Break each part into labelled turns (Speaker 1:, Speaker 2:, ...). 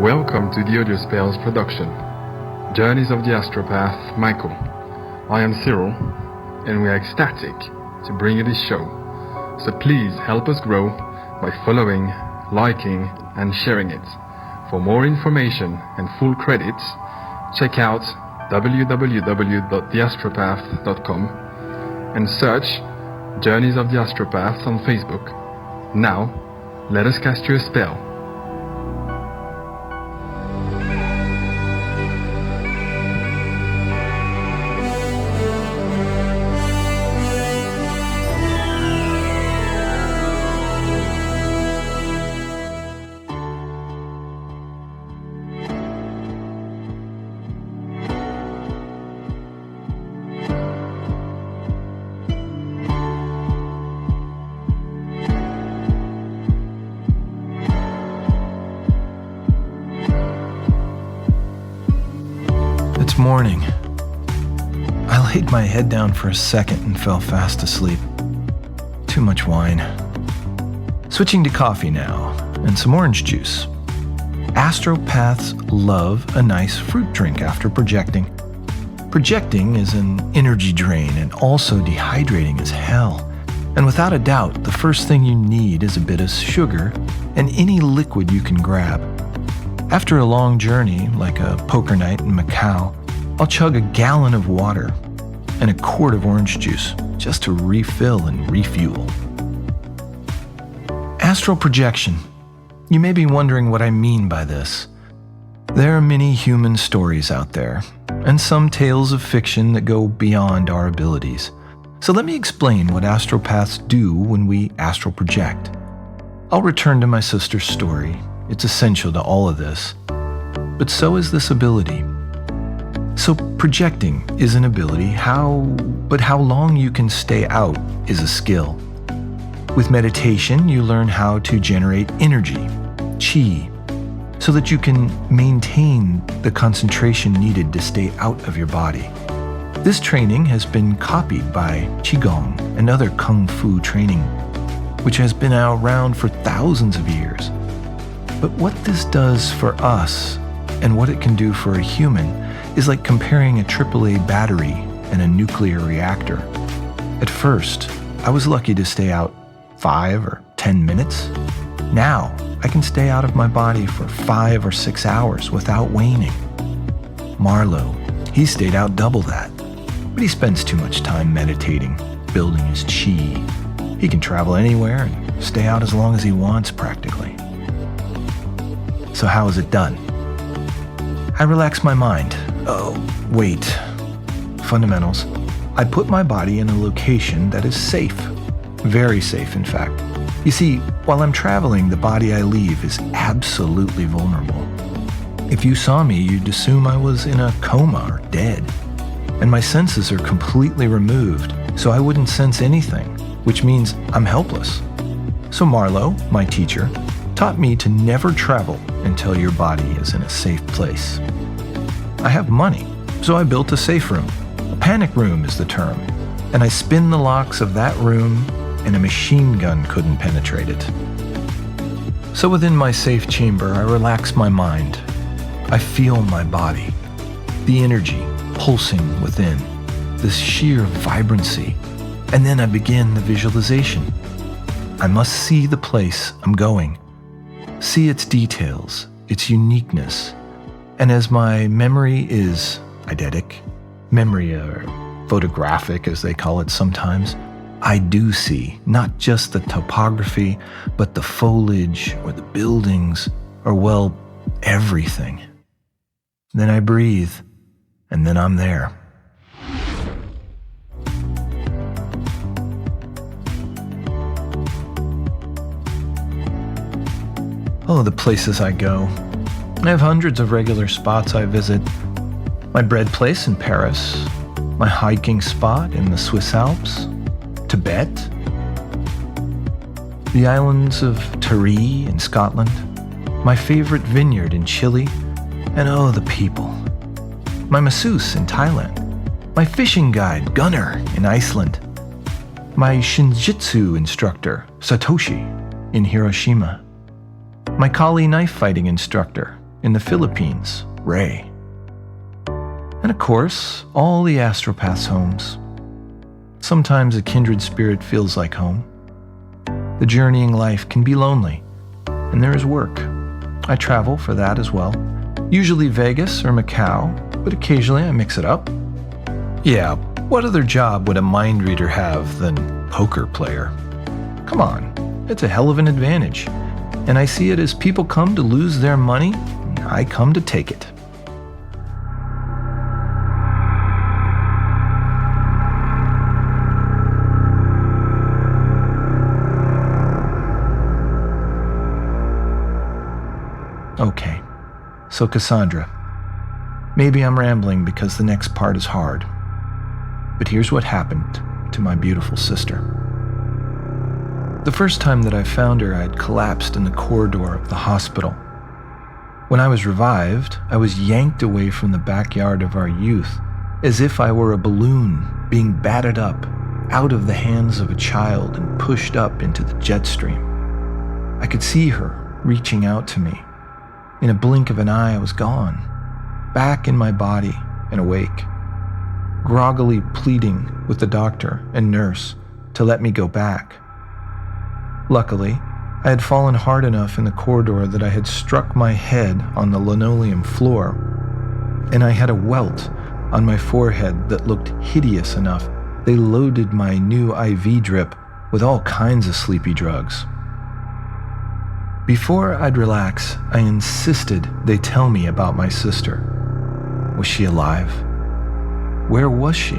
Speaker 1: Welcome to the Audio Spells production. Journeys of the Astropath, Michael. I am Cyril, and we are ecstatic to bring you this show. So please help us grow by following, liking, and sharing it. For more information and full credits, check out www.theastropath.com and search Journeys of the Astropath on Facebook. Now, let us cast you a spell.
Speaker 2: Morning. I laid my head down for a second and fell fast asleep. Too much wine. Switching to coffee now, and some orange juice. Astropaths love a nice fruit drink after projecting. Projecting is an energy drain and also dehydrating as hell. And without a doubt, the first thing you need is a bit of sugar and any liquid you can grab. After a long journey, like a poker night in Macau, I'll chug a gallon of water and a quart of orange juice just to refill and refuel. Astral projection. You may be wondering what I mean by this. There are many human stories out there, and some tales of fiction that go beyond our abilities. So let me explain what astropaths do when we astral project. I'll return to my sister's story. It's essential to all of this. But so is this ability. So projecting is an ability, but how long you can stay out is a skill. With meditation, you learn how to generate energy, chi, so that you can maintain the concentration needed to stay out of your body. This training has been copied by Qigong and other Kung Fu training, which has been around for thousands of years. But what this does for us and what it can do for a human is like comparing a AAA battery and a nuclear reactor. At first, I was lucky to stay out 5 or 10 minutes. Now, I can stay out of my body for 5 or 6 hours without waning. Marlow, he stayed out double that, but he spends too much time meditating, building his chi. He can travel anywhere and stay out as long as he wants, practically. So how is it done? I relax my mind. Oh, wait. Fundamentals. I put my body in a location that is safe. Very safe, in fact. You see, while I'm traveling, the body I leave is absolutely vulnerable. If you saw me, you'd assume I was in a coma or dead. And my senses are completely removed, so I wouldn't sense anything, which means I'm helpless. So Marlow, my teacher, taught me to never travel until your body is in a safe place. I have money, so I built a safe room. A panic room is the term, and I spin the locks of that room and a machine gun couldn't penetrate it. So within my safe chamber, I relax my mind. I feel my body, the energy pulsing within, this sheer vibrancy, and then I begin the visualization. I must see the place I'm going. See its details, its uniqueness, and as my memory is eidetic, memory or photographic as they call it sometimes, I do see not just the topography, but the foliage or the buildings or, well, everything. Then I breathe, and then I'm there. Oh, the places I go. I have hundreds of regular spots I visit. My bread place in Paris, my hiking spot in the Swiss Alps, Tibet, the islands of Tiree in Scotland, my favorite vineyard in Chile, and oh, the people. My masseuse in Thailand, my fishing guide, Gunnar, in Iceland, my shinjitsu instructor, Satoshi, in Hiroshima, my Kali knife fighting instructor, in the Philippines, Ray. And of course, all the Astropaths' homes. Sometimes a kindred spirit feels like home. The journeying life can be lonely, and there is work. I travel for that as well. Usually Vegas or Macau, but occasionally I mix it up. Yeah, what other job would a mind reader have than poker player? Come on, it's a hell of an advantage. And I see it as people come to lose their money, and I come to take it. Okay, so Casandra. Maybe I'm rambling because the next part is hard. But here's what happened to my beautiful sister. The first time that I found her, I'd collapsed in the corridor of the hospital. When I was revived, I was yanked away from the backyard of our youth, as if I were a balloon being batted up out of the hands of a child and pushed up into the jet stream. I could see her reaching out to me. In a blink of an eye, I was gone, back in my body and awake, groggily pleading with the doctor and nurse to let me go back. Luckily, I had fallen hard enough in the corridor that I had struck my head on the linoleum floor, and I had a welt on my forehead that looked hideous enough they loaded my new IV drip with all kinds of sleepy drugs. Before I'd relax, I insisted they tell me about my sister. Was she alive? Where was she?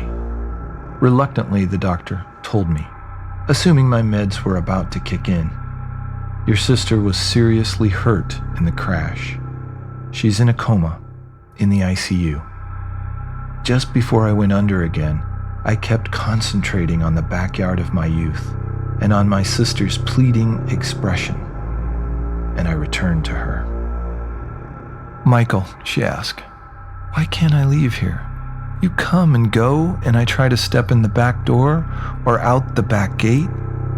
Speaker 2: Reluctantly, the doctor told me, assuming my meds were about to kick in. Your sister was seriously hurt in the crash. She's in a coma, in the ICU. Just before I went under again, I kept concentrating on the backyard of my youth and on my sister's pleading expression, and I returned to her. Michael, she asked, why can't I leave here? You come and go, and I try to step in the back door or out the back gate,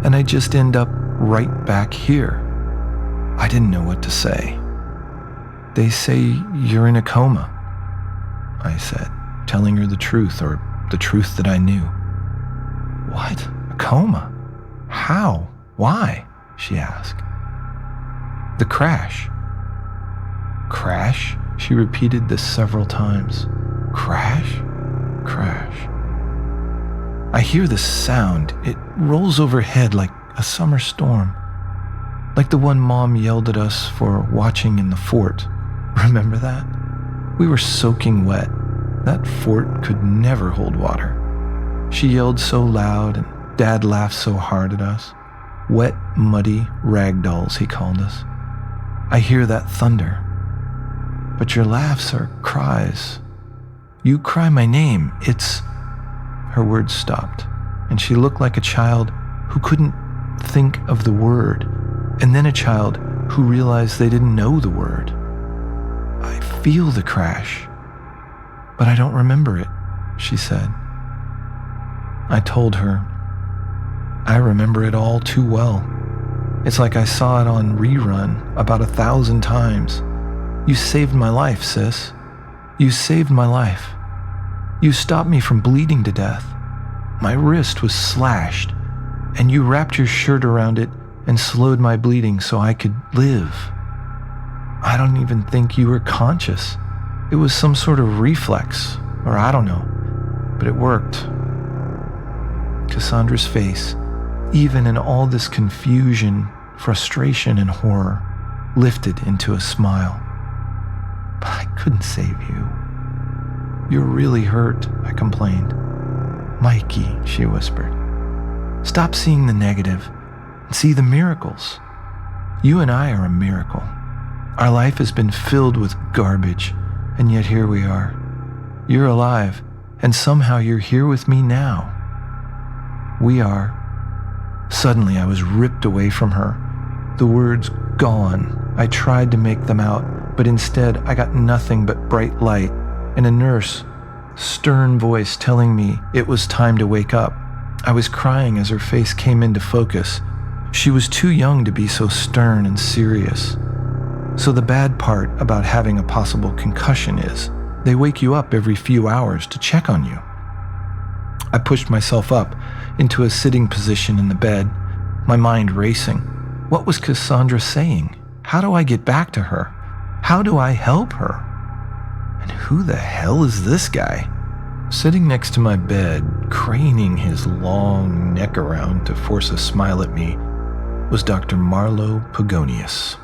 Speaker 2: and I just end up right back here. I didn't know what to say. They say you're in a coma, I said, telling her the truth, or the truth that I knew. What? A coma? How? Why? She asked. The crash. Crash? She repeated this several times. Crash? Crash. I hear this sound. It rolls overhead like a summer storm. Like the one Mom yelled at us for watching in the fort. Remember that? We were soaking wet. That fort could never hold water. She yelled so loud and Dad laughed so hard at us. Wet, muddy ragdolls, he called us. I hear that thunder. But your laughs are cries. You cry my name. It's... Her words stopped, and she looked like a child who couldn't think of the word, and then a child who realized they didn't know the word. I feel the crash, but I don't remember it, she said. I told her, I remember it all too well. It's like I saw it on rerun about 1,000 times. You saved my life, sis. You saved my life. You stopped me from bleeding to death. My wrist was slashed, and you wrapped your shirt around it and slowed my bleeding so I could live. I don't even think you were conscious. It was some sort of reflex, or I don't know, but it worked. Cassandra's face, even in all this confusion, frustration, and horror, lifted into a smile. But I couldn't save you. You're really hurt, I complained. Mikey, she whispered. Stop seeing the negative and see the miracles. You and I are a miracle. Our life has been filled with garbage, and yet here we are. You're alive, and somehow you're here with me now. We are. Suddenly I was ripped away from her. The words gone. I tried to make them out, but instead I got nothing but bright light and a nurse, stern voice telling me it was time to wake up. I was crying as her face came into focus. She was too young to be so stern and serious. So the bad part about having a possible concussion is they wake you up every few hours to check on you. I pushed myself up into a sitting position in the bed, my mind racing. What was Casandra saying? How do I get back to her? How do I help her? And who the hell is this guy? Sitting next to my bed, craning his long neck around to force a smile at me, was Dr. Marlow Pegonious.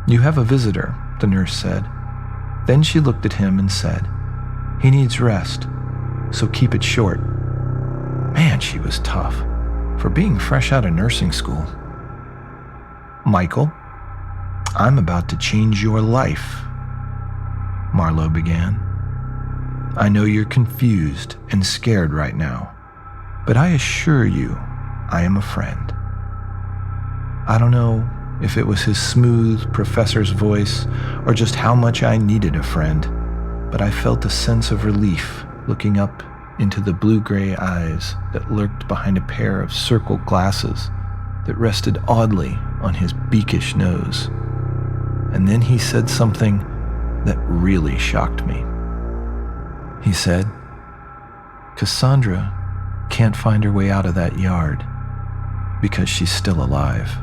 Speaker 2: "You have a visitor," the nurse said. Then she looked at him and said, "He needs rest, so keep it short." Man, she was tough for being fresh out of nursing school. "Michael, I'm about to change your life," Marlow began. "I know you're confused and scared right now, but I assure you I am a friend." I don't know if it was his smooth professor's voice or just how much I needed a friend, but I felt a sense of relief looking up into the blue-gray eyes that lurked behind a pair of circle glasses that rested oddly on his beakish nose. And then he said something that really shocked me. He said, "Casandra can't find her way out of that yard because she's still alive."